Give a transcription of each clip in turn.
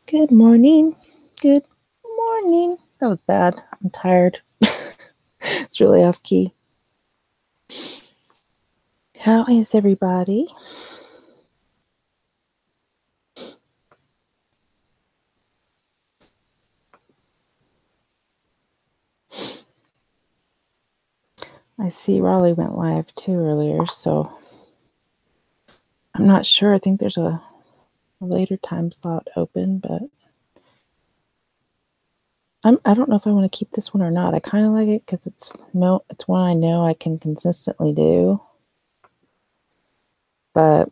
Good morning. Good morning. That was bad. I'm tired. It's really off key. How is everybody? I see Raleigh went live too earlier, so I'm not sure. I think there's a later time slot open, but I don't know if I want to keep this one or not. I kind of like it because it's one I know I can consistently do. But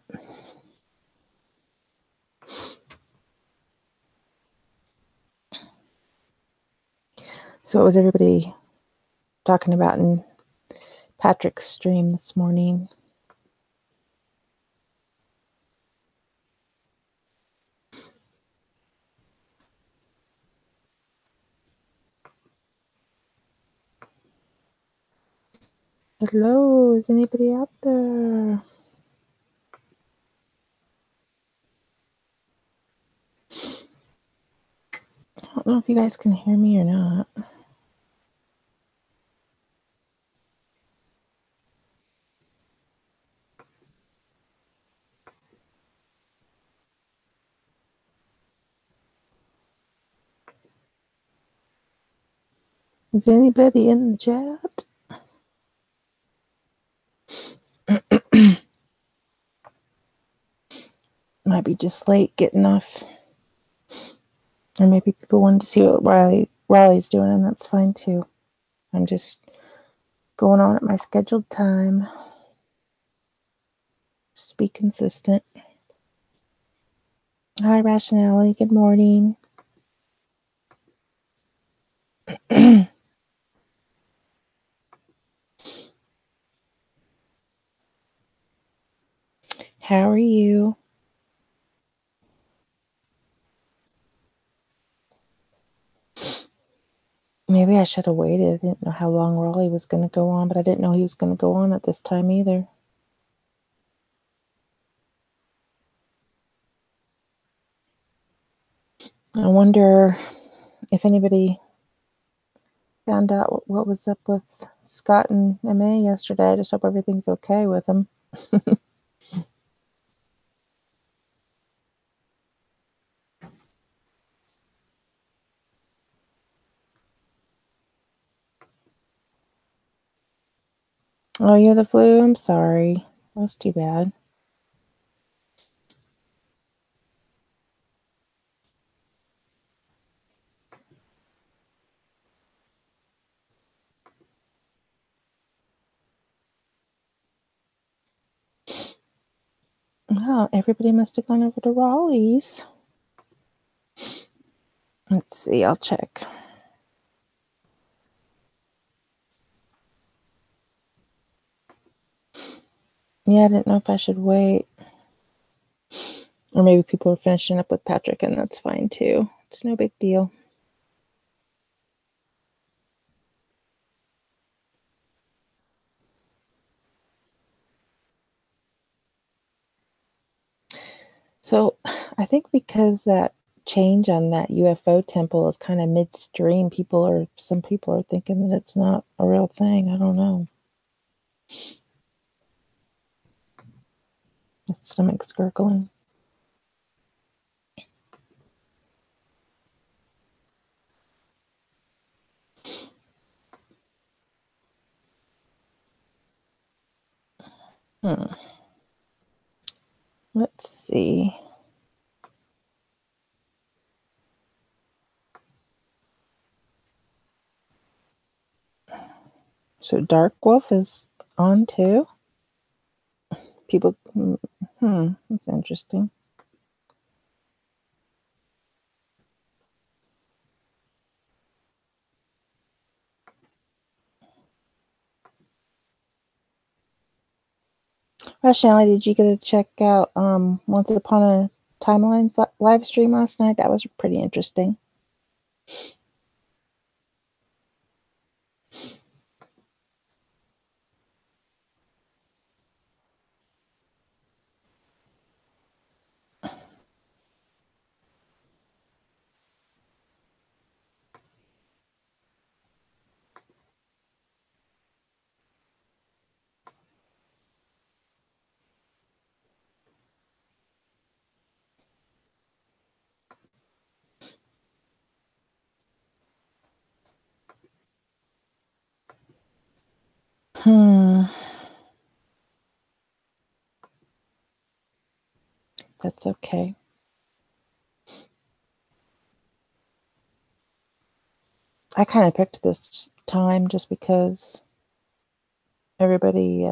so what was everybody talking about in Patrick's stream this morning? Hello, is anybody out there? I don't know if you guys can hear me or not. Is anybody in the chat? Might be just late getting off. Or maybe people wanted to see what Riley's doing, and that's fine too. I'm just going on at my scheduled time. Just be consistent. Hi, Rationality. Good morning. How are you? Maybe I should have waited. I didn't know how long Raleigh was going to go on, but I didn't know he was going to go on at this time either. I wonder if anybody found out what was up with Scott and MA yesterday. I just hope everything's okay with them. Oh, you have the flu? I'm sorry. That's too bad. Oh, everybody must have gone over to Raleigh's. Let's see, I'll check. Yeah, I didn't know if I should wait. Or maybe people are finishing up with Patrick, and that's fine too. It's no big deal. So I think because that change on that UFO temple is kind of midstream, some people are thinking that it's not a real thing. I don't know. My stomach's gurgling. Let's see. So Dark Wolf is on too? People, that's interesting. Rationality, did you get to check out Once Upon a Timeline's live stream last night? That was pretty interesting. That's okay. I kind of picked this time just because everybody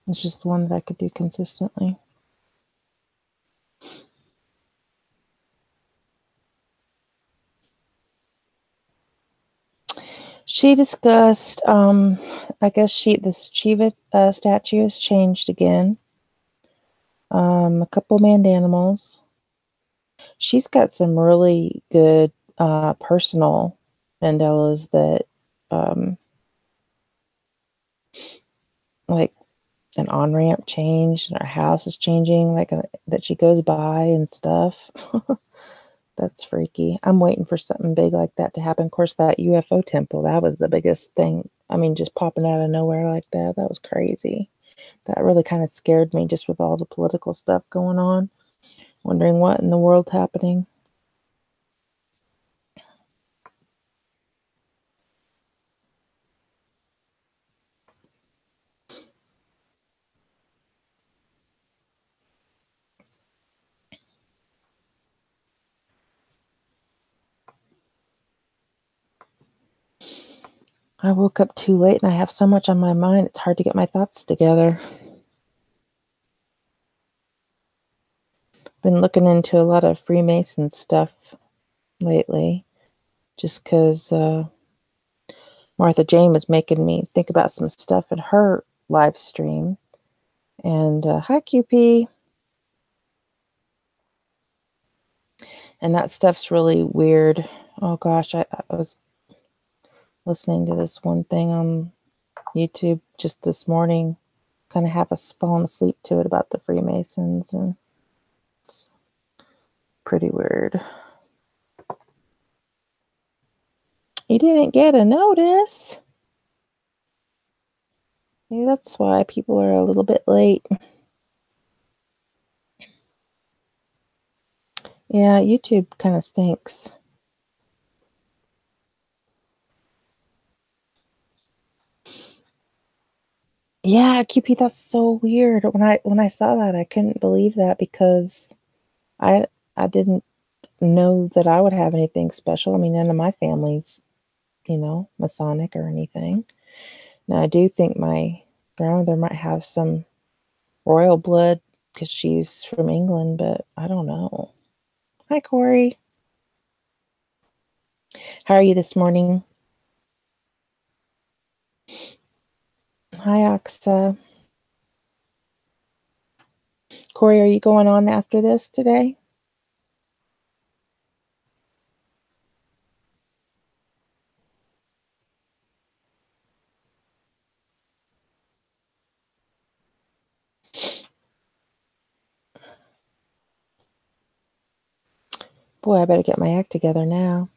it's just the one that I could do consistently. She discussed, I guess this Shiva statue has changed again. A couple manned animals. She's got some really good personal Mandelas that, like an on-ramp changed and our house is changing, like that she goes by and stuff. That's freaky. I'm waiting for something big like that to happen. Of course, that UFO temple, that was the biggest thing. I mean, just popping out of nowhere like that. That was crazy. That really kind of scared me just with all the political stuff going on. Wondering what in the world's happening. I woke up too late and I have so much on my mind, it's hard to get my thoughts together. Been looking into a lot of Freemason stuff lately, just because Martha Jayne was making me think about some stuff in her live stream. And hi, QP. And that stuff's really weird. Oh gosh, I was listening to this one thing on YouTube just this morning, kind of half fallen asleep to it about the Freemasons, and it's pretty weird. You didn't get a notice? Maybe that's why people are a little bit late. Yeah, YouTube kind of stinks. Yeah, QP, that's so weird. When I saw that, I couldn't believe that because I didn't know that I would have anything special. I mean, none of my family's, Masonic or anything. Now, I do think my grandmother might have some royal blood because she's from England, but I don't know. Hi, Korrie. How are you this morning? Hi, Aqsa. Korrie, are you going on after this today? Boy, I better get my act together now.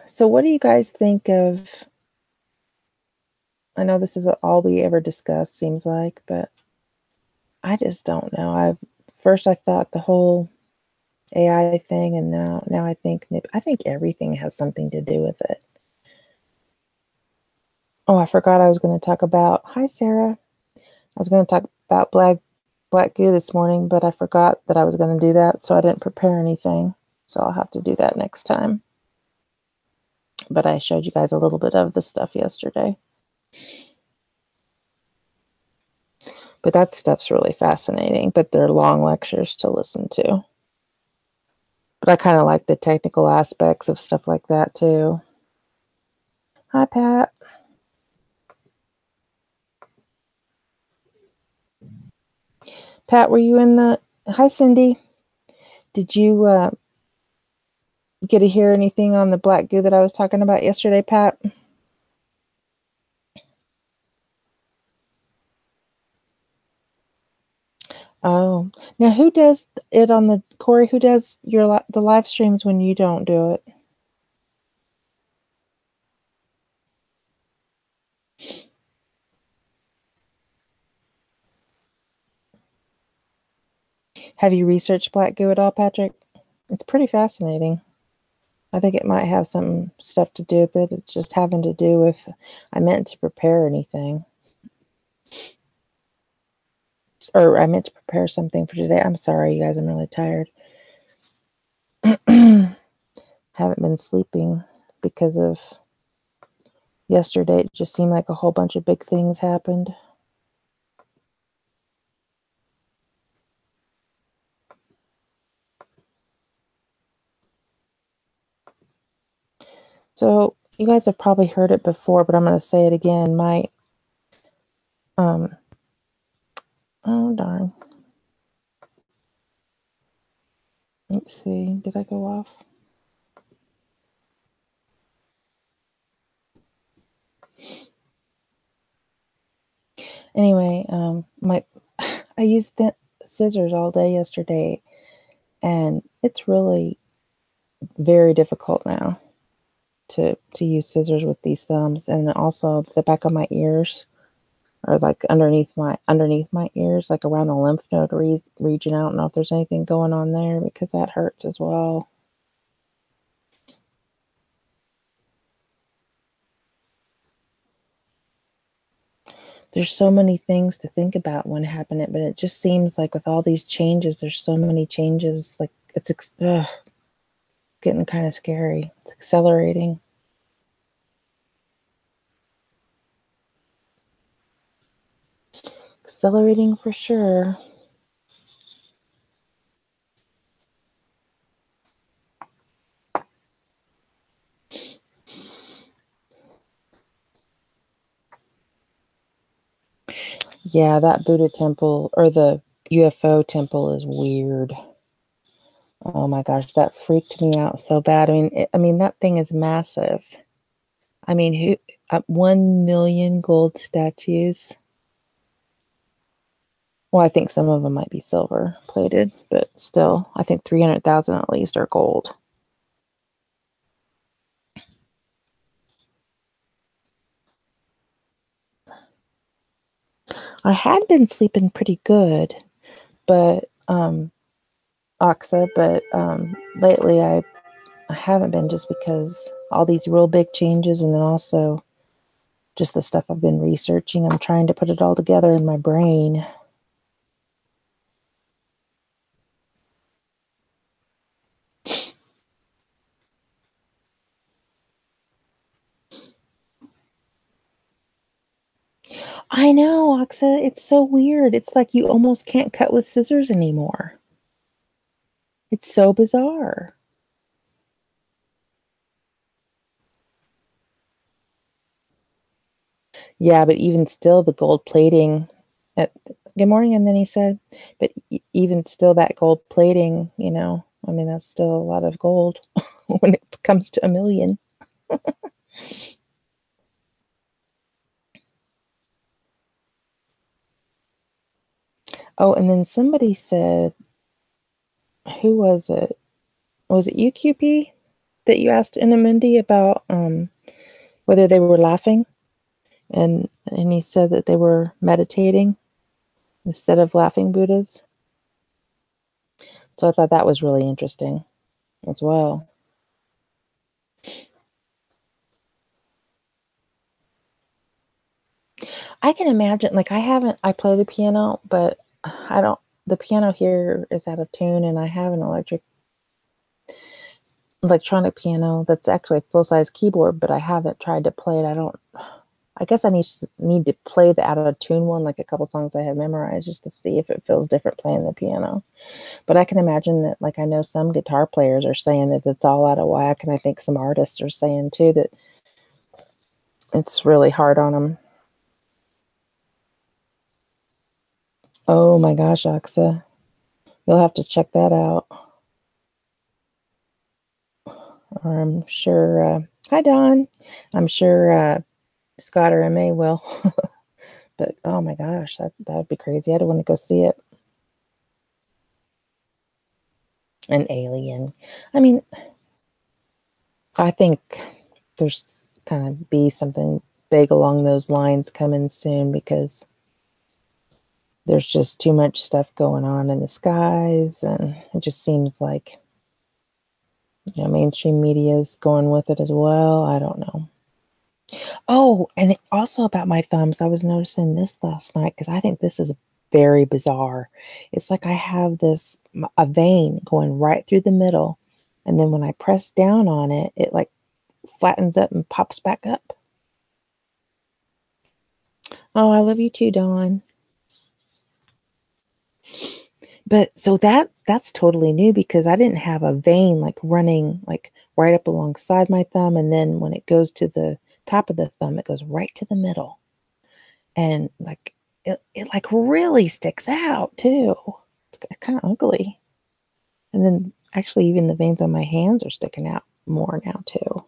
So what do you guys think of, I know this is all we ever discuss, seems like, but I just don't know. First I thought the whole AI thing, and now I think everything has something to do with it. Oh, I forgot I was going to talk about, hi Sarah. I was going to talk about black goo this morning, but I forgot that I was going to do that, so I didn't prepare anything. So I'll have to do that next time. But I showed you guys a little bit of the stuff yesterday. But that stuff's really fascinating, but they're long lectures to listen to. But I kind of like the technical aspects of stuff like that too. Hi, Pat. Pat, were you in the... Hi, Cindy. Did you get to hear anything on the black goo that I was talking about yesterday, Pat? Oh, now who does it on the... Korrie, who does the live streams when you don't do it? Have you researched black goo at all, Patrick? It's pretty fascinating. I think it might have some stuff to do with it. It's just having to do with, I meant to prepare anything. Or I meant to prepare something for today. I'm sorry, you guys. I'm really tired. Haven't been sleeping because of yesterday. It just seemed like a whole bunch of big things happened. So you guys have probably heard it before, but I'm going to say it again. Oh darn. Let's see. Did I go off? Anyway, I used the scissors all day yesterday, and it's really very difficult now to use scissors with these thumbs, and also the back of my ears, or like underneath my ears, like around the lymph node region. I don't know if there's anything going on there because that hurts as well. There's so many things to think about when happening, but it just seems like with all these changes, there's so many changes. Like it's getting kind of scary. It's accelerating. Accelerating for sure. Yeah, that Buddha temple or the UFO temple is weird. Oh my gosh, that freaked me out so bad. I mean that thing is massive. I mean, 1 million gold statues. Well, I think some of them might be silver plated, but still, I think 300,000 at least are gold. I had been sleeping pretty good, but Aqsa, but lately I haven't been, just because all these real big changes, and then also just the stuff I've been researching. I'm trying to put it all together in my brain. I know, Aqsa, it's so weird. It's like you almost can't cut with scissors anymore. It's so bizarre. Yeah, but even still, the gold plating. Good morning, and then he said, but even still, that gold plating, I mean, that's still a lot of gold when it comes to 1 million. Oh, and then somebody said, who was it? Was it you, QP, that you asked Inamundi about whether they were laughing? And he said that they were meditating instead of laughing Buddhas. So I thought that was really interesting as well. I can imagine, like, I play the piano, but the piano here is out of tune, and I have an electronic piano that's actually a full-size keyboard, but I haven't tried to play it. I guess I need to play the out of tune one, like a couple songs I have memorized, just to see if it feels different playing the piano. But I can imagine that, like, I know some guitar players are saying that it's all out of whack, and I think some artists are saying too that it's really hard on them. Oh my gosh, Aqsa, you'll have to check that out. Or I'm sure, hi Don, I'm sure Scott or MA will. But oh my gosh, that would be crazy. I'd want to go see it. An alien. I mean, I think there's kind of be something big along those lines coming soon, because there's just too much stuff going on in the skies, and it just seems like mainstream media is going with it as well. I don't know. Oh, and also about my thumbs, I was noticing this last night because I think this is very bizarre. It's like I have a vein going right through the middle, and then when I press down on it, it like flattens up and pops back up. Oh, I love you too, Dawn. But so that's totally new because I didn't have a vein like running like right up alongside my thumb, and then when it goes to the top of the thumb, it goes right to the middle. And like it like really sticks out too. It's kind of ugly. And then actually even the veins on my hands are sticking out more now too.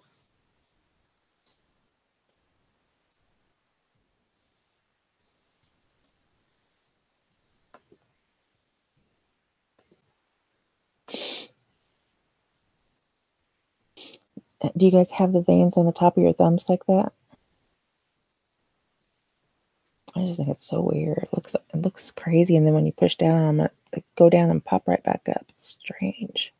Do you guys have the veins on the top of your thumbs like that? I just think it's so weird. It looks crazy, and then when you push down on them, they go down and pop right back up. It's strange.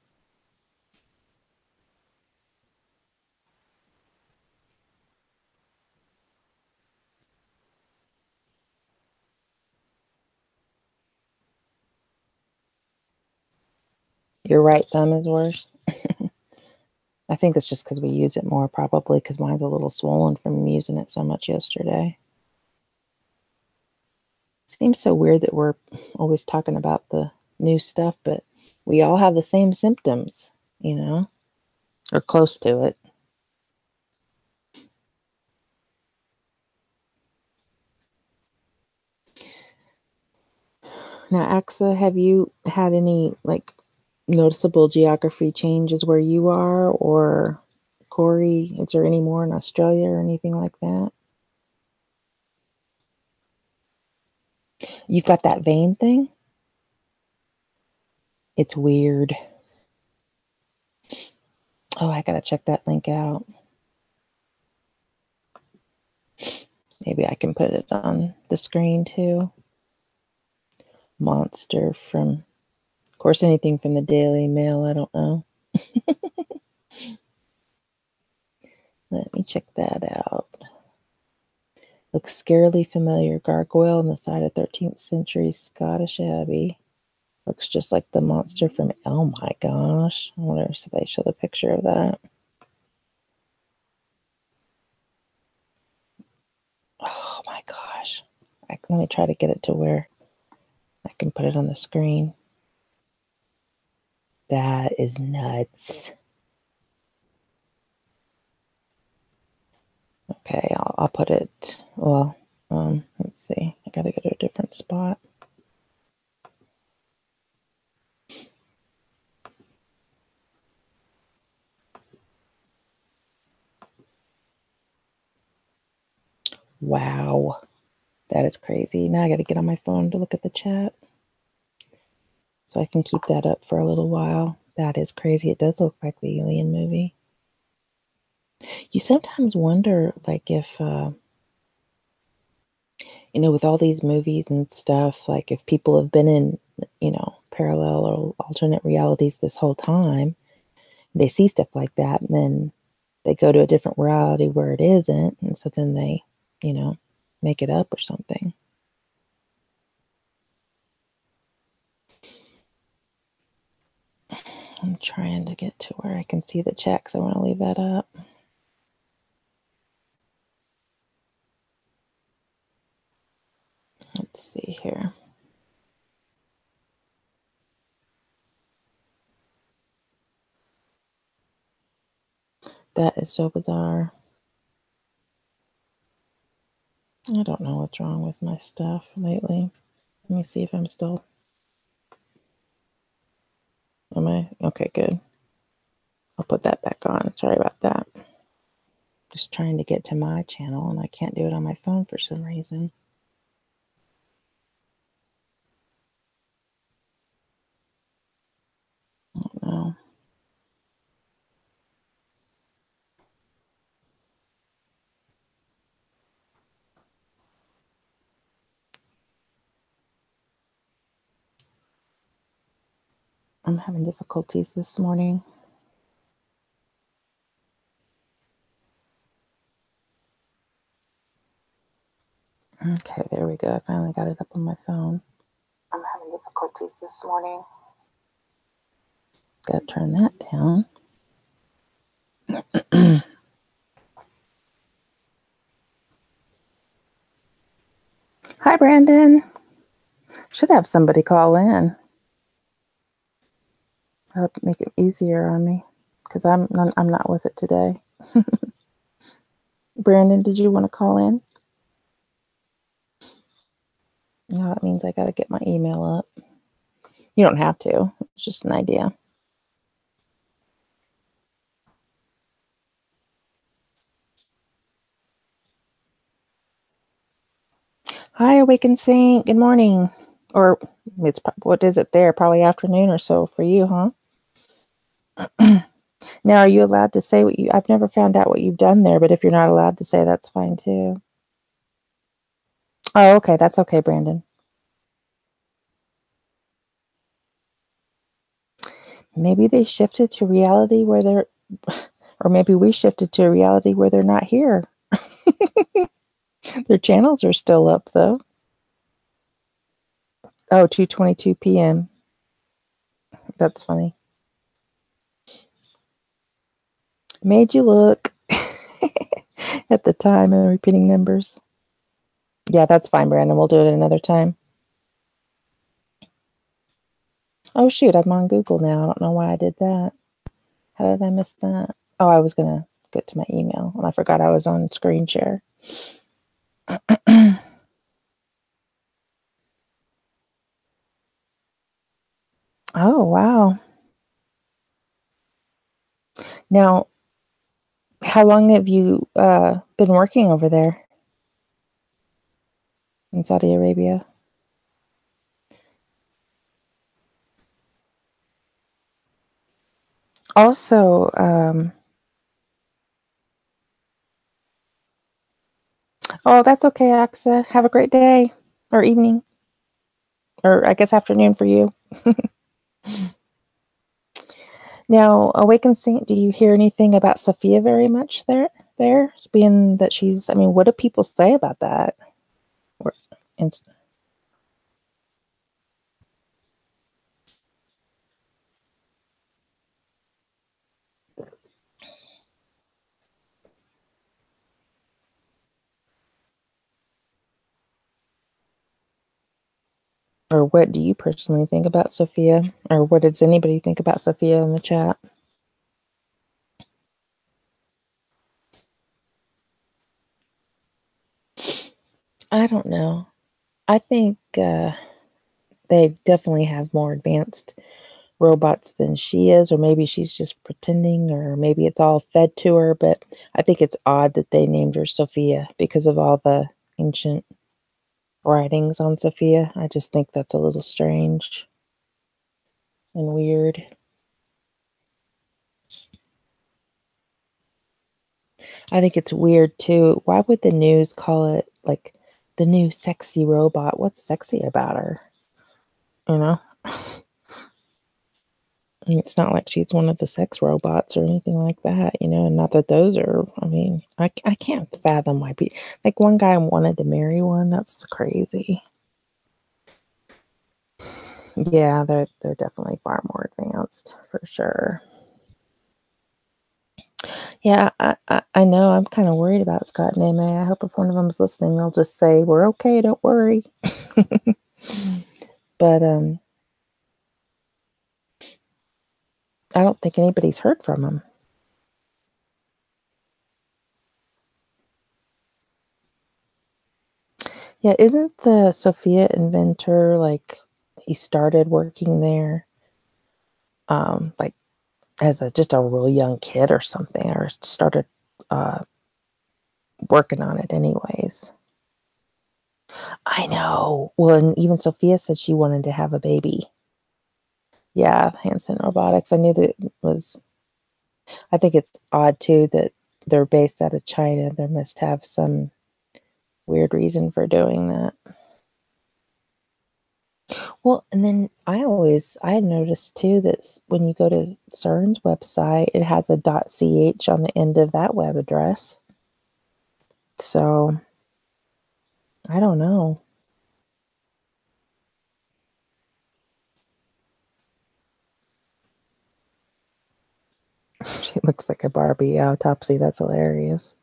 Your right thumb is worse. I think it's just because we use it more, probably because mine's a little swollen from using it so much yesterday. Seems so weird that we're always talking about the new stuff, but we all have the same symptoms, or close to it. Now, Axa, have you had any like noticeable geography changes where you are, or Korrie? Is there any more in Australia or anything like that? You've got that vein thing? It's weird. Oh, I gotta check that link out. Maybe I can put it on the screen too. Monster from, of course, anything from the Daily Mail, I don't know. Let me check that out. Looks scarily familiar. Gargoyle on the side of 13th century Scottish abbey. Looks just like the monster from, oh my gosh. I wonder if they show the picture of that. Oh my gosh. Let me try to get it to where I can put it on the screen. That is nuts. Okay, I'll put it, well, let's see. I gotta go to a different spot. Wow. That is crazy. Now I gotta get on my phone to look at the chat. So I can keep that up for a little while. That is crazy. It does look like the Alien movie. You sometimes wonder, like, if, with all these movies and stuff, like, if people have been in, parallel or alternate realities this whole time, they see stuff like that, and then they go to a different reality where it isn't, and so then they, make it up or something. I'm trying to get to where I can see the chat because I want to leave that up. Let's see here. That is so bizarre. I don't know what's wrong with my stuff lately. Let me see if I'm still... Am I? Okay, good. I'll put that back on. Sorry about that. Just trying to get to my channel, and I can't do it on my phone for some reason. I don't know. I'm having difficulties this morning. Okay, there we go. I finally got it up on my phone. I'm having difficulties this morning. Gotta turn that down. Hi, Brandon. Should have somebody call in. That'll make it easier on me because I'm not with it today. Brandon, did you want to call in? No, that means I got to get my email up. You don't have to. It's just an idea. Hi, Awaken Saint. Good morning. Or it's what is it there? Probably afternoon or so for you, huh? Now, are you allowed to say what you... I've never found out what you've done there, but if you're not allowed to say, that's fine too. Oh, okay. That's okay, Brandon. Maybe they shifted to reality where they're... Or maybe we shifted to a reality where they're not here. Their channels are still up, though. Oh, 2:22 p.m. That's funny. Made you look at the time and repeating numbers. Yeah, that's fine, Brandon. We'll do it another time. Oh, shoot. I'm on Google now. I don't know why I did that. How did I miss that? Oh, I was going to get to my email, and I forgot I was on screen share. Oh, wow. Now, how long have you been working over there in Saudi Arabia? Also, oh, that's okay, Aqsa. Have a great day or evening, or I guess afternoon for you. Now, Awakened Saint, do you hear anything about Sophia very much there? Being that she's, I mean, what do people say about that? Or what do you personally think about Sophia? Or what does anybody think about Sophia in the chat? I don't know. I think they definitely have more advanced robots than she is, or maybe she's just pretending, or maybe it's all fed to her. But I think it's odd that they named her Sophia because of all the ancient writings on Sophia. I just think that's a little strange and weird. I think it's weird too. Why would the news call it like the new sexy robot? What's sexy about her? You know? I mean, it's not like she's one of the sex robots or anything like that, you know, and not that those are, I mean, I can't fathom why people, like one guy wanted to marry one. That's crazy. Yeah, they're definitely far more advanced for sure. Yeah, I know. I'm kind of worried about Scott and Amy. I hope if one of them's listening, they'll just say, we're okay, don't worry. But I don't think anybody's heard from him. Yeah, isn't the Sophia inventor, like, he started working there, like, as just a real young kid or something, or started working on it anyways. I know. Well, and even Sophia said she wanted to have a baby. Yeah, Hanson Robotics. I knew that it was... I think it's odd, too, that they're based out of China. There must have some weird reason for doing that. Well, and then I noticed, too, that when you go to CERN's website, it has a .ch on the end of that web address. So, I don't know. She looks like a Barbie autopsy. That's hilarious.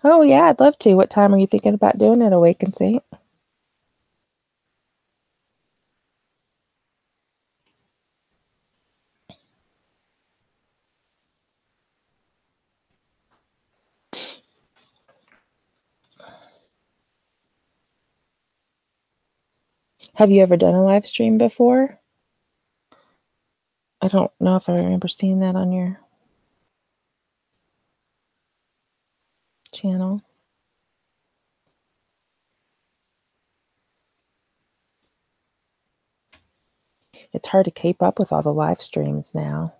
Oh, yeah, I'd love to. What time are you thinking about doing it, Awaken Saint? Have you ever done a live stream before? I don't know if I remember seeing that on your channel. It's hard to keep up with all the live streams now.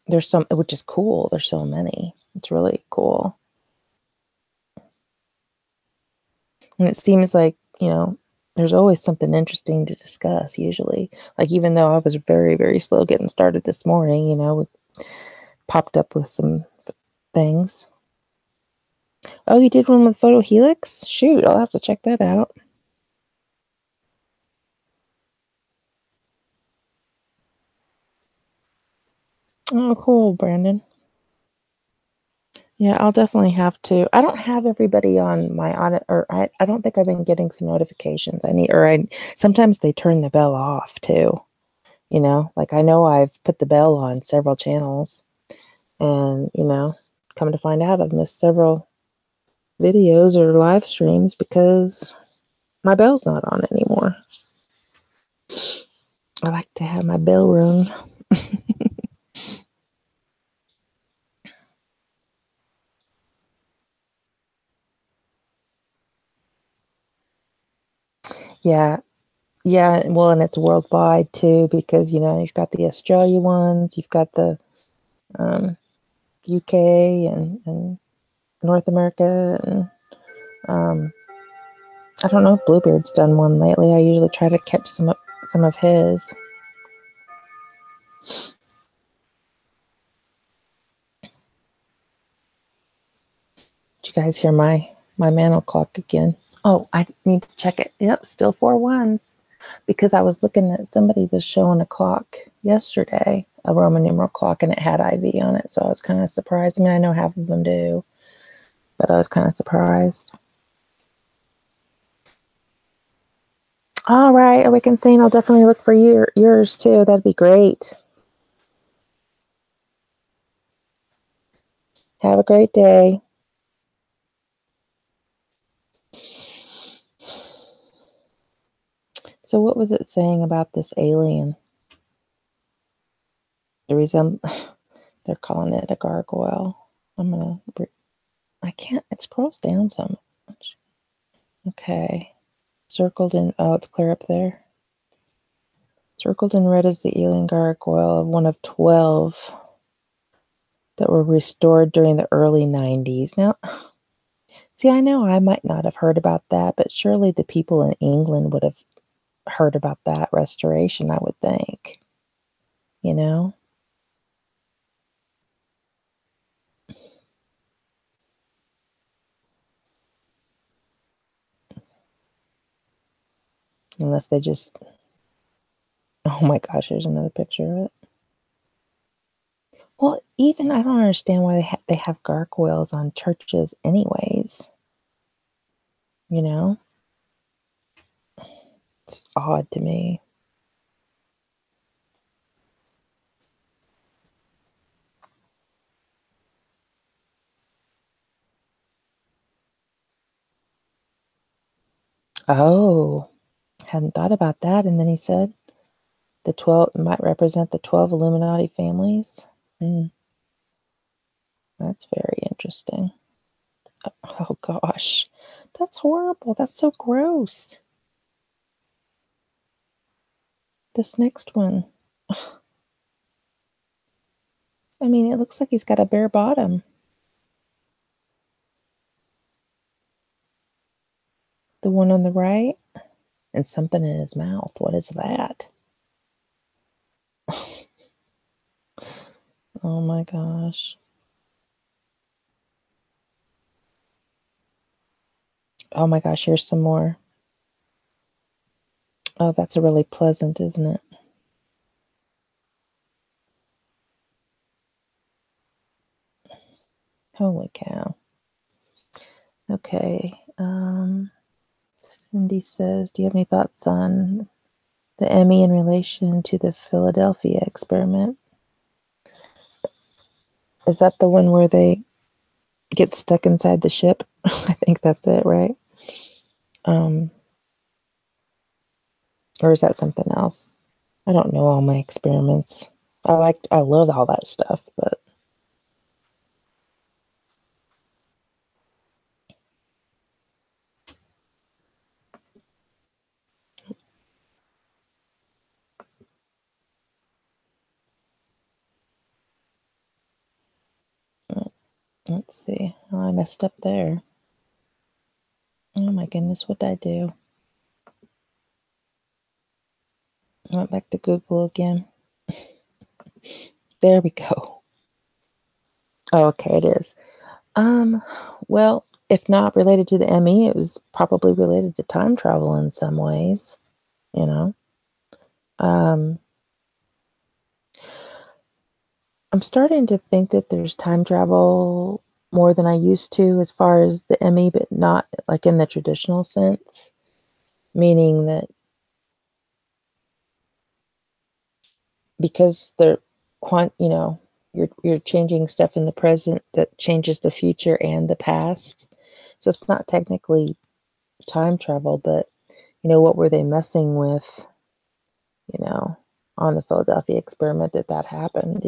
There's some, which is cool. There's so many. It's really cool. And it seems like, there's always something interesting to discuss, usually. Like, even though I was very, very slow getting started this morning, popped up with some things. Oh, you did one with Photo Helix? Shoot, I'll have to check that out. Oh, cool, Brandon. Yeah, I'll definitely have to. I don't have everybody on my audit, or I don't think I've been getting some notifications. Sometimes they turn the bell off too. Like, I know I've put the bell on several channels, and, come to find out I've missed several videos or live streams because my bell's not on anymore. I like to have my bell rung. Yeah. Yeah, well, and it's worldwide too, because you've got the Australia ones, you've got the UK and North America, and I don't know if Bluebeard's done one lately. I usually try to catch some of his. Did you guys hear my mantle clock again? Oh, I need to check it. Yep, still 4 1s. Because I was looking at, somebody was showing a clock yesterday, a Roman numeral clock, and it had IV on it. So I was kind of surprised. I mean, I know half of them do, but I was kind of surprised. All right, Awaken Saint, I'll definitely look for yours too. That'd be great. Have a great day. So what was it saying about this alien? They're calling it a gargoyle. I can't, it scrolls down so much. Okay. Circled in, oh, it's clear up there. Circled in red is the alien gargoyle, one of 12 that were restored during the early 90s. Now, see, I know I might not have heard about that, but surely the people in England would have heard about that restoration, I would think. Unless they just, oh my gosh, there's another picture of it. Well, even I don't understand why they have gargoyles on churches anyways. It's odd to me. Oh, hadn't thought about that. And then he said the 12 might represent the 12 Illuminati families. That's very interesting. Oh gosh, that's horrible. That's so gross. This next one. I mean, it looks like he's got a bare bottom. The one on the right, and something in his mouth. What is that? Oh my gosh. Oh my gosh, here's some more. Oh, that's a really pleasant, isn't it? Holy cow. Okay. Cindy says, do you have any thoughts on the ME in relation to the Philadelphia experiment? Is that the one where they get stuck inside the ship? I think that's it, right? Or is that something else? I don't know all my experiments. I love all that stuff, but let's see. Oh, I messed up there. Oh my goodness, what did I do? I went back to Google again. There we go. Oh, okay, it is. Well, if not related to the ME, it was probably related to time travel in some ways, you know. I'm starting to think that there's time travel more than I used to as far as the ME, but not like in the traditional sense, meaning that because they're you're changing stuff in the present that changes the future and the past. So it's not technically time travel, but what were they messing with, on the Philadelphia experiment that happened.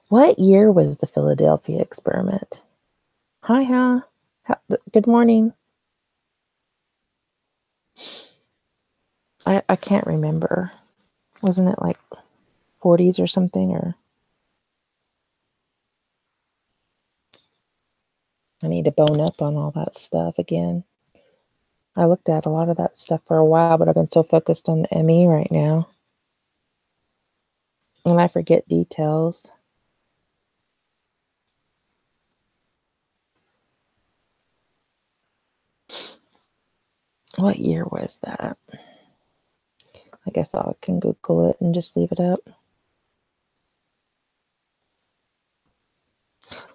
What year was the Philadelphia experiment? Hi, good morning. I can't remember. Wasn't it like 40s or something? Or I need to bone up on all that stuff again. I looked at a lot of that stuff for a while, but I've been so focused on the ME right now. And I forget details. What year was that? I guess I can Google it and just leave it up.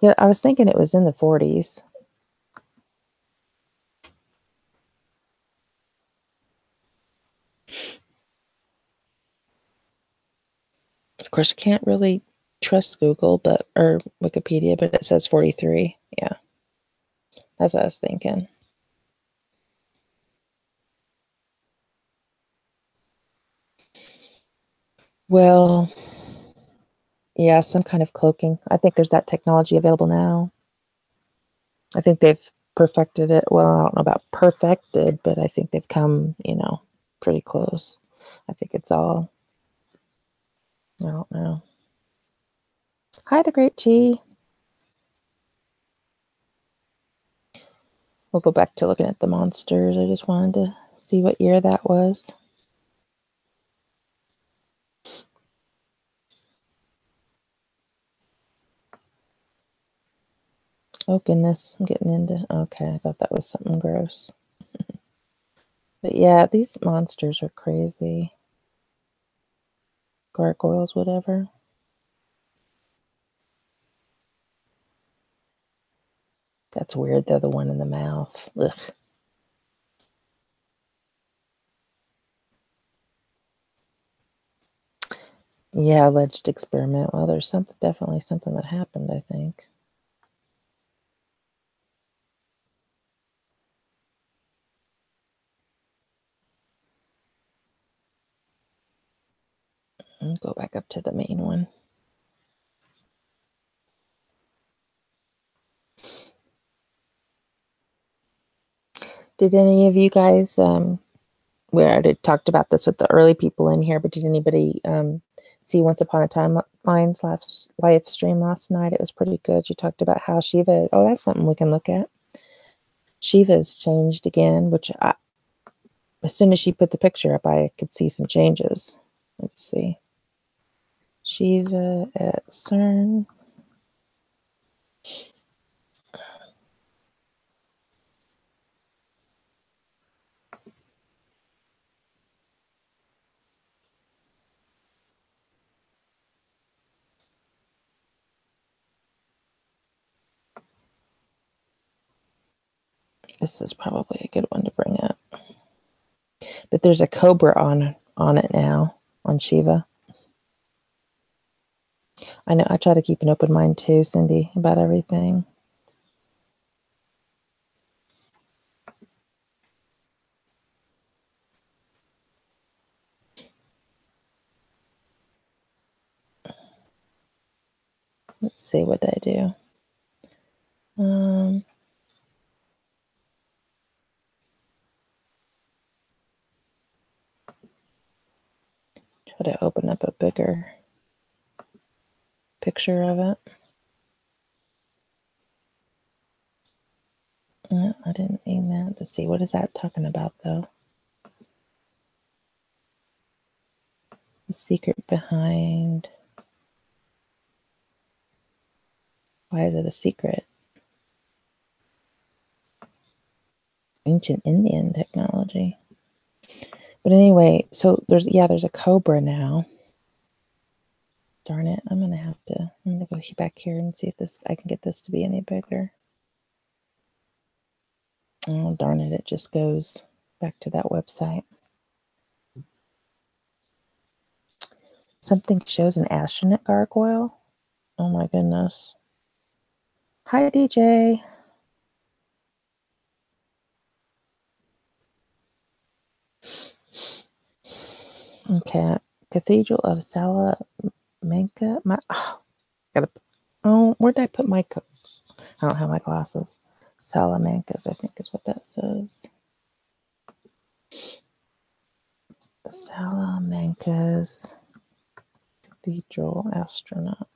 Yeah, I was thinking it was in the 40s. Of course, I can't really trust Google, or Wikipedia, but it says 43. Yeah, that's what I was thinking. Well, yeah, some kind of cloaking. I think there's that technology available now. I think they've perfected it. Well, I don't know about perfected, but I think they've come, pretty close. I think it's all, I don't know. Hi, the Great Chi. We'll go back to looking at the monsters. I just wanted to see what year that was. Oh, goodness. I'm getting into... Okay, I thought that was something gross. But yeah, these monsters are crazy. Gargoyles, whatever. That's weird, though, the one in the mouth. Ugh. Yeah, alleged experiment. Well, there's definitely something that happened, I think. I'll go back up to the main one. Did any of you guys, we already talked about this with the early people in here, but did anybody see Once Upon a Timeline's live stream last night? It was pretty good. You talked about how Shiva, that's something we can look at. Shiva's changed again, which as soon as she put the picture up, I could see some changes. Let's see. Shiva at CERN. This is probably a good one to bring up. But there's a cobra on it now, on Shiva. I know, I try to keep an open mind too, Cindy, about everything. Let's see, what did I do? Try to open up a bigger picture of it. No, I didn't mean that. Let's see, what is that talking about, though? The secret behind... Why is it a secret? Ancient Indian technology. But anyway, so there's a cobra now. Darn it, I'm gonna go back here and see if I can get this to be any bigger. Oh, darn it, it just goes back to that website. Something shows an astronaut gargoyle. Oh my goodness. Hi, DJ. Okay, Cathedral of Salamanca. Where did I put my I don't have my glasses. Salamancas, I think is what that says. Salamanca's Cathedral astronaut.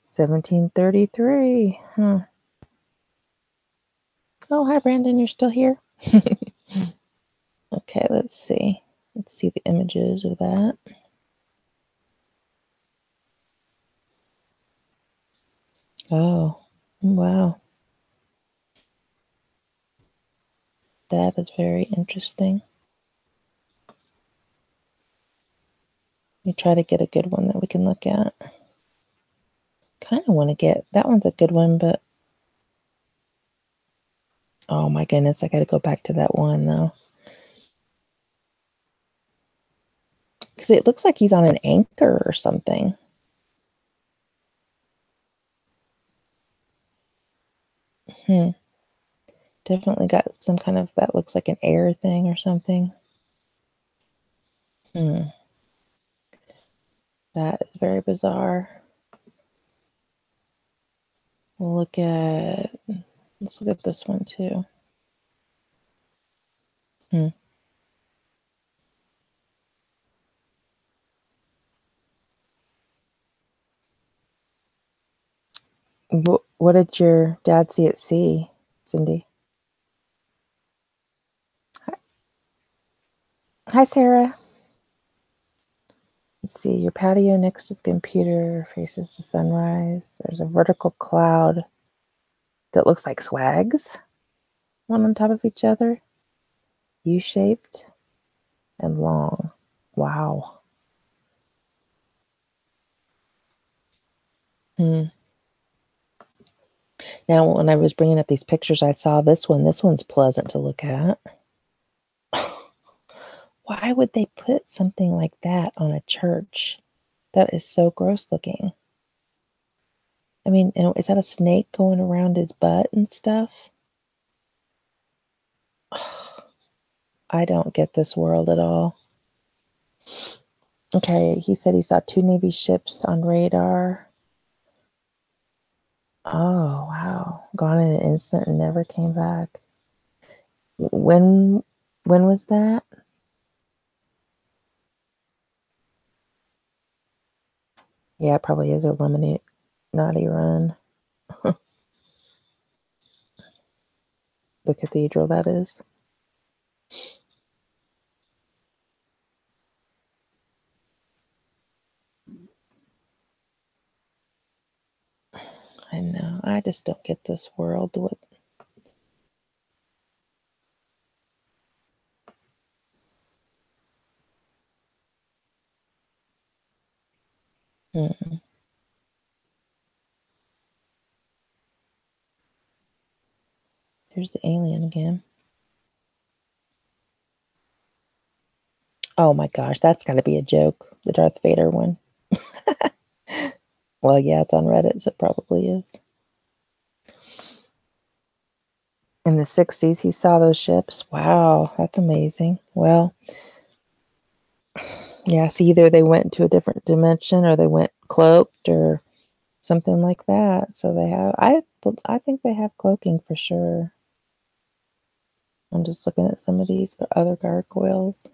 $17.33. Huh. Oh, hi, Brandon. You're still here? Okay, let's see. Let's see the images of that. Oh, wow. That is very interesting. Let me try to get a good one that we can look at. Kind of want to get... That one's a good one, but... Oh my goodness, I got to go back to that one, though. Because it looks like he's on an anchor or something. Definitely got some kind of... That looks like an air thing or something. That is very bizarre. Let's look at this one too. What did your dad see at sea, Cindy? Hi, Sarah. Let's see, your patio next to the computer faces the sunrise. There's a vertical cloud that looks like swags, one on top of each other, U-shaped and long. Wow. Now, when I was bringing up these pictures, I saw this one. This one's pleasant to look at. Why would they put something like that on a church? That is so gross looking. I mean, is that a snake going around his butt and stuff? I don't get this world at all. Okay, he said he saw 2 Navy ships on radar. Oh, wow. Gone in an instant and never came back. When was that? Yeah, it probably is a lemonade naughty run. The cathedral, that is. I know. I just don't get this world. What? Mm-mm. There's the alien again. Oh my gosh, that's got to be a joke. The Darth Vader one. Well, yeah, it's on Reddit, so it probably is. In the 60s, he saw those ships. Wow, that's amazing. Well, yeah, so either they went into a different dimension or they went cloaked or something like that. So they have, I think they have cloaking for sure. I'm just looking at some of these other gargoyles.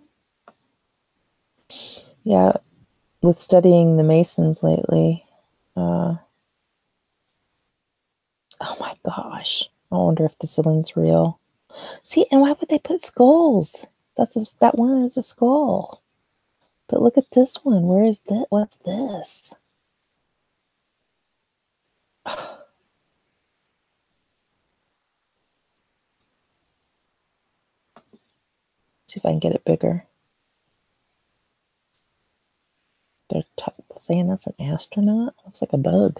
Yeah, with studying the Masons lately. Oh my gosh. I wonder if the ceiling's real. See, and why would they put skulls? That one is a skull. But look at this one. Where is that? What's this? See if I can get it bigger. They're saying that's an astronaut. Looks like a bug.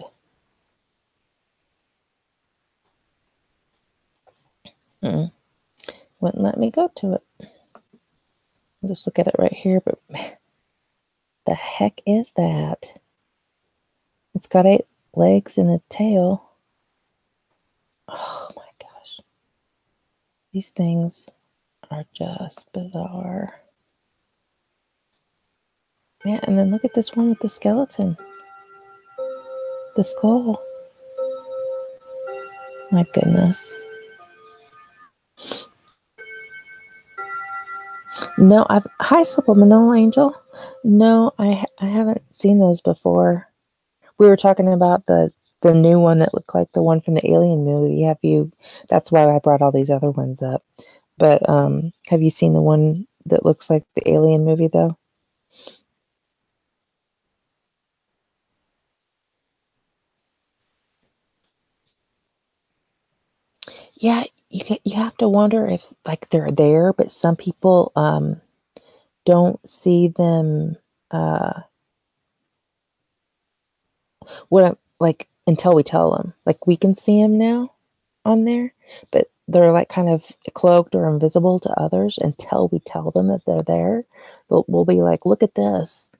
Wouldn't let me go to it. I'll just look at it right here. But the heck is that? It's got 8 legs and a tail. Oh my gosh. These things are just bizarre. Yeah, and then look at this one with the skeleton. The skull. My goodness. No, hi Subliminal Angel. No, I haven't seen those before. We were talking about the new one that looked like the one from the Alien movie. That's why I brought all these other ones up. But have you seen the one that looks like the Alien movie though? Yeah, you have to wonder if like they're there, but some people don't see them like until we tell them. Like we can see them now on there, but they're like kind of cloaked or invisible to others until we tell them that they're there. We'll be like, look at this,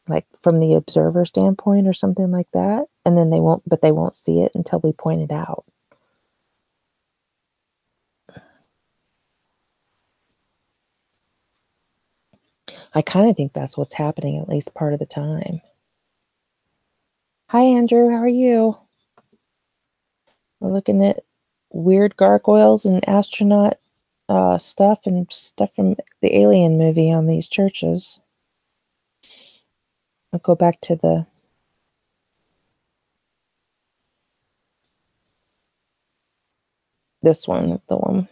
like from the observer standpoint or something like that, and then they won't see it until we point it out. I kind of think that's what's happening at least part of the time. Hi Andrew, how are you? We're looking at weird gargoyles and astronaut stuff and stuff from the Alien movie on these churches. I'll go back to this one, the one.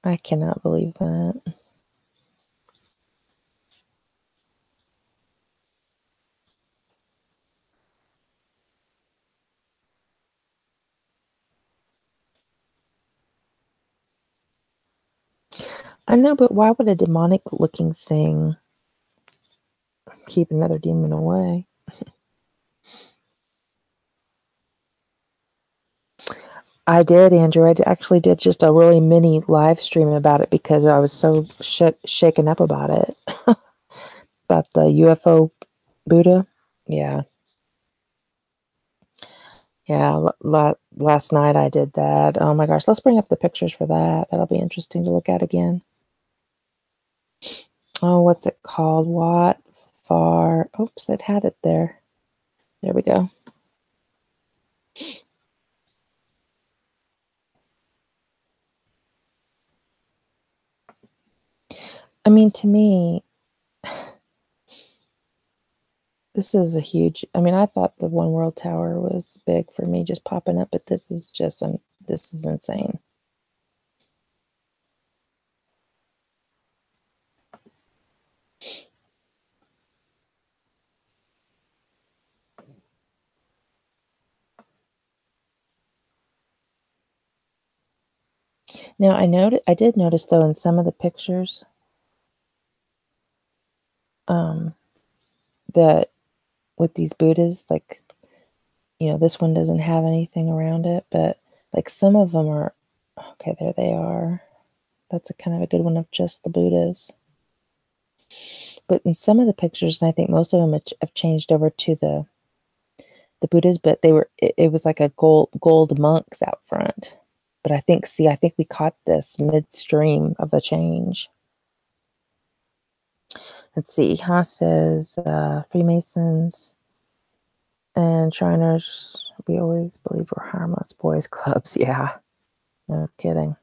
I cannot believe that. I know, but why would a demonic looking thing keep another demon away? I did, Andrew. Actually did just a really mini live stream about it because I was so shaken up about it. About the UFO Buddha. Yeah. Yeah. Last night I did that. Oh my gosh. Let's bring up the pictures for that. That'll be interesting to look at again. Oh, what's it called? What? Far. Oops, it had it there. There we go. I mean, to me, this is a huge, I mean, I thought the One World Tower was big for me just popping up, but this is just, this is insane. Now, I did notice, though, in some of the pictures, that with these Buddhas, like, you know, this one doesn't have anything around it, but like some of them are, okay, there they are. That's a kind of a good one of just the Buddhas. But in some of the pictures, and I think most of them have changed over to the Buddhas, but it was like a gold monks out front. But I think we caught this midstream of the change. Let's see. Haas says Freemasons and Shriners, we always believe we're harmless boys clubs. Yeah, no kidding.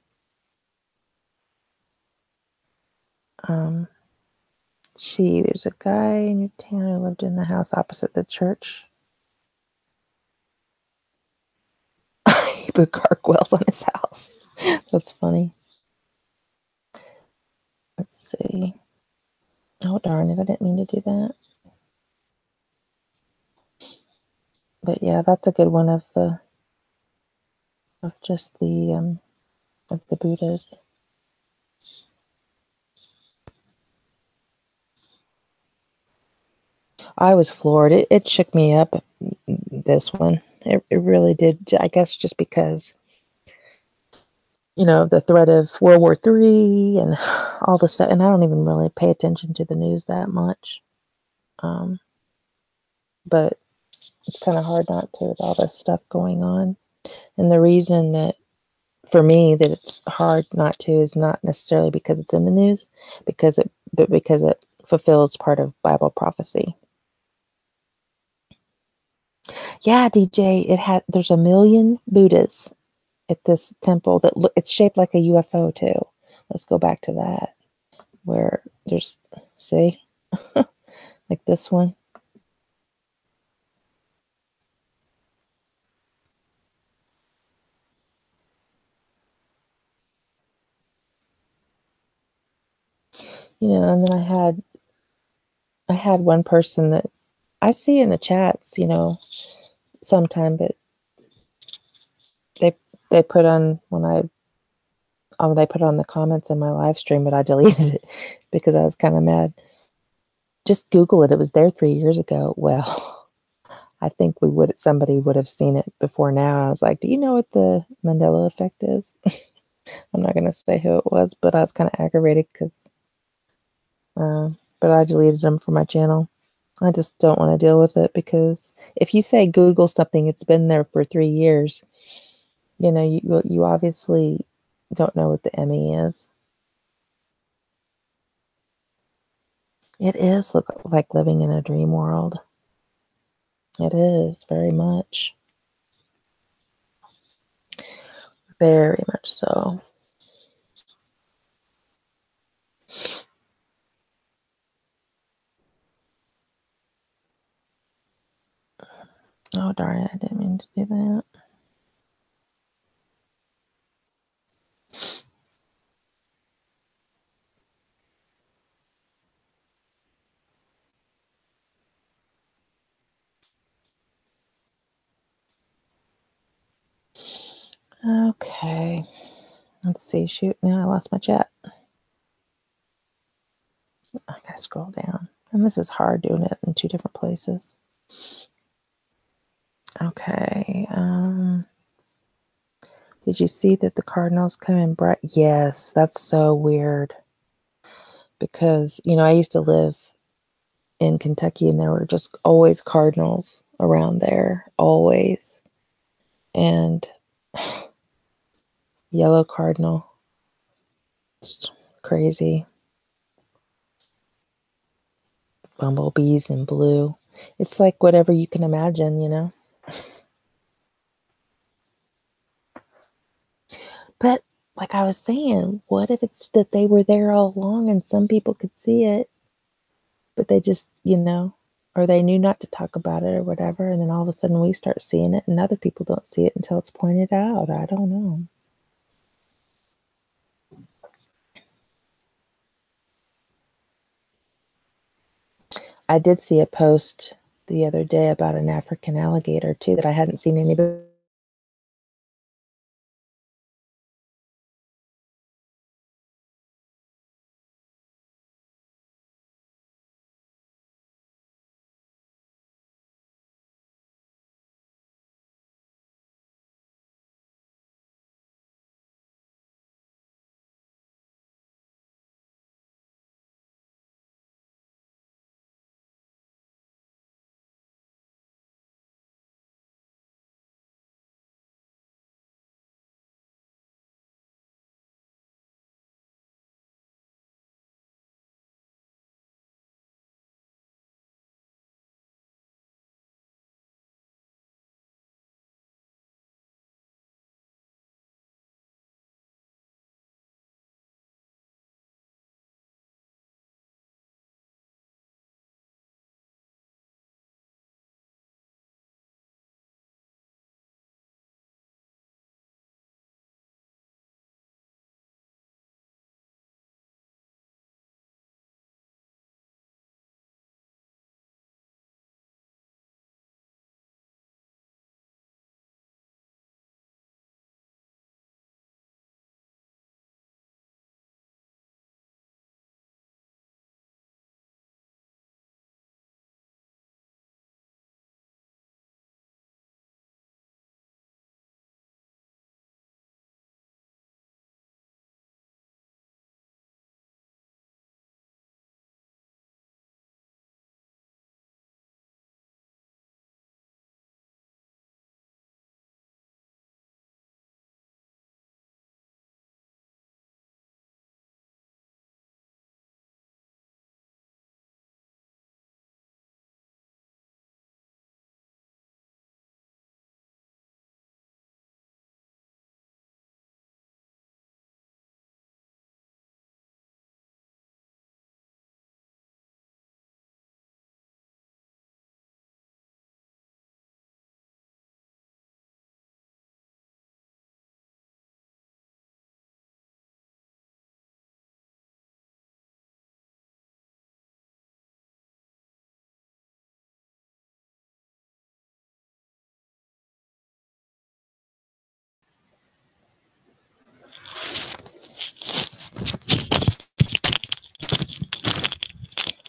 There's a guy in your town who lived in the house opposite the church. He put gargoyles on his house. That's funny. Let's see. Oh, darn it. I didn't mean to do that. But yeah, that's a good one of just the of the Buddhas. I was floored. It shook me up, this one. It really did. I guess just because, you know, the threat of World War III and all the stuff. And I don't even really pay attention to the news that much. But it's kind of hard not to with all this stuff going on. And the reason that, for me, that it's hard not to is not necessarily because it's in the news, but because it fulfills part of Bible prophecy. Yeah, DJ, there's 1 million Buddhas at this temple it's shaped like a UFO too. Let's go back to that. Where there's, see, like this one. You know, and then I had one person that I see in the chats, you know, sometime, but they put on they put on the comments in my live stream, but I deleted it because I was kind of mad. Just Google it. It was there 3 years ago. Well, I think somebody would have seen it before now. I was like, do you know what the Mandela effect is? I'm not going to say who it was, but I was kind of aggravated because, but I deleted them from my channel. I just don't want to deal with it because if you say Google something, it's been there for 3 years, you know, you obviously don't know what the ME is. It is like living in a dream world. It is, very much. Very much so. Oh, darn it. I didn't mean to do that. Okay. Let's see. Shoot. Now I lost my chat. I gotta scroll down. And this is hard doing it in 2 different places. Okay. Did you see that the Cardinals come in bright? Yes, that's so weird. Because, you know, I used to live in Kentucky and there were just always Cardinals around there. Always. And yellow cardinal. It's crazy. Bumblebees in blue. It's like whatever you can imagine, you know. But like I was saying, what if it's that they were there all along and some people could see it, but they just, or they knew not to talk about it or whatever, and then all of a sudden we start seeing it and other people don't see it until it's pointed out. I don't know. I did see a post the other day about an African alligator too that I hadn't seen anybody.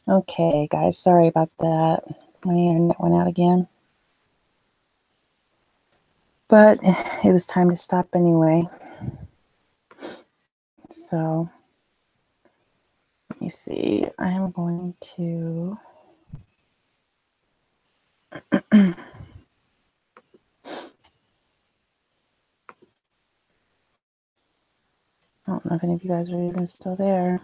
Okay, guys, sorry about that. My internet went out again. But it was time to stop anyway. So, let me see. I am going to... I don't know if any of you guys are even still there.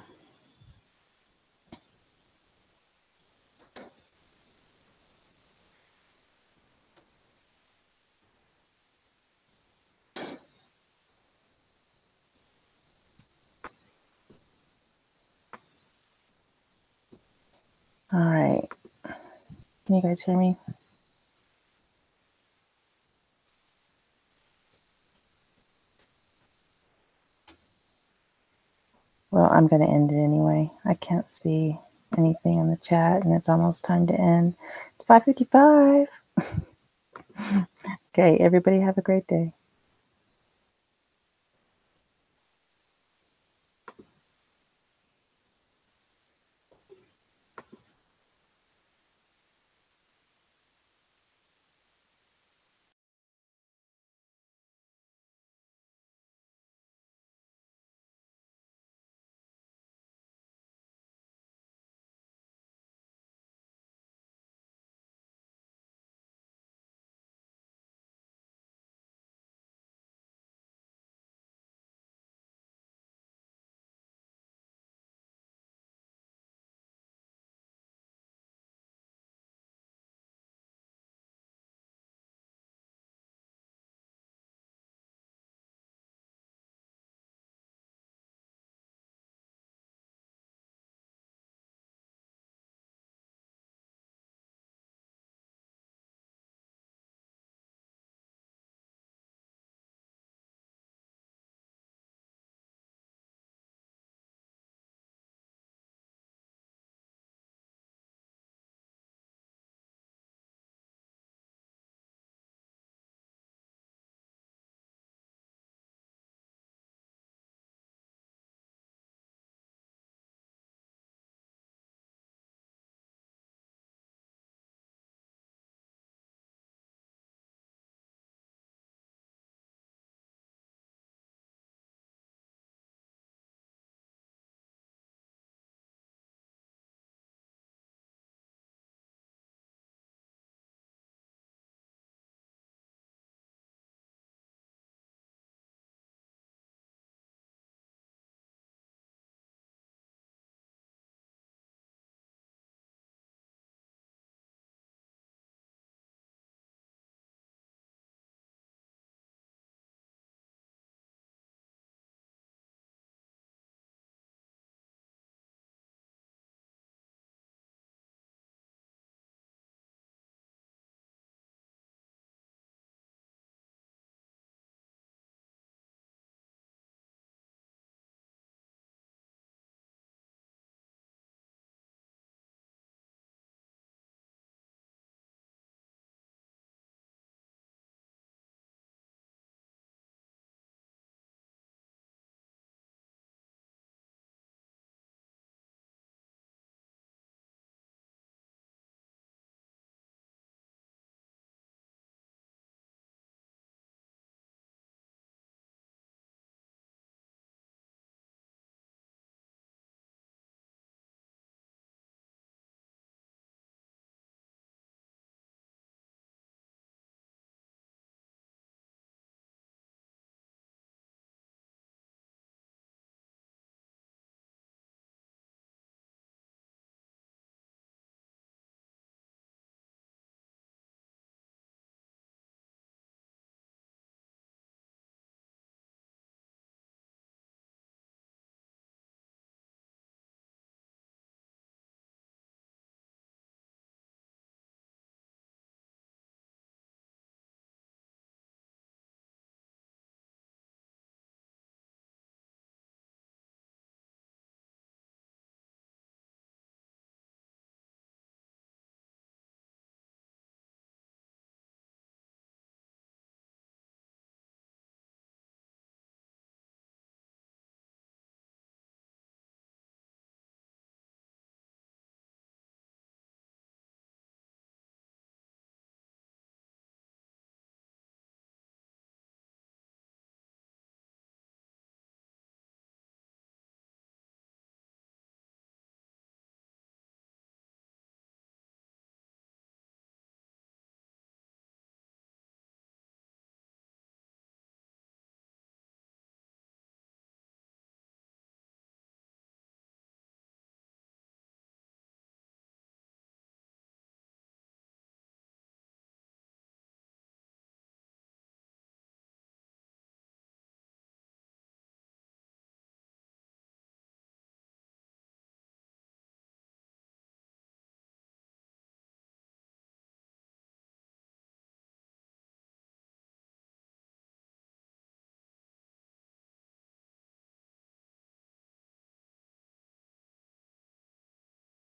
All right. Can you guys hear me? Well, I'm going to end it anyway. I can't see anything in the chat, and it's almost time to end. It's 5:55. Okay, everybody have a great day.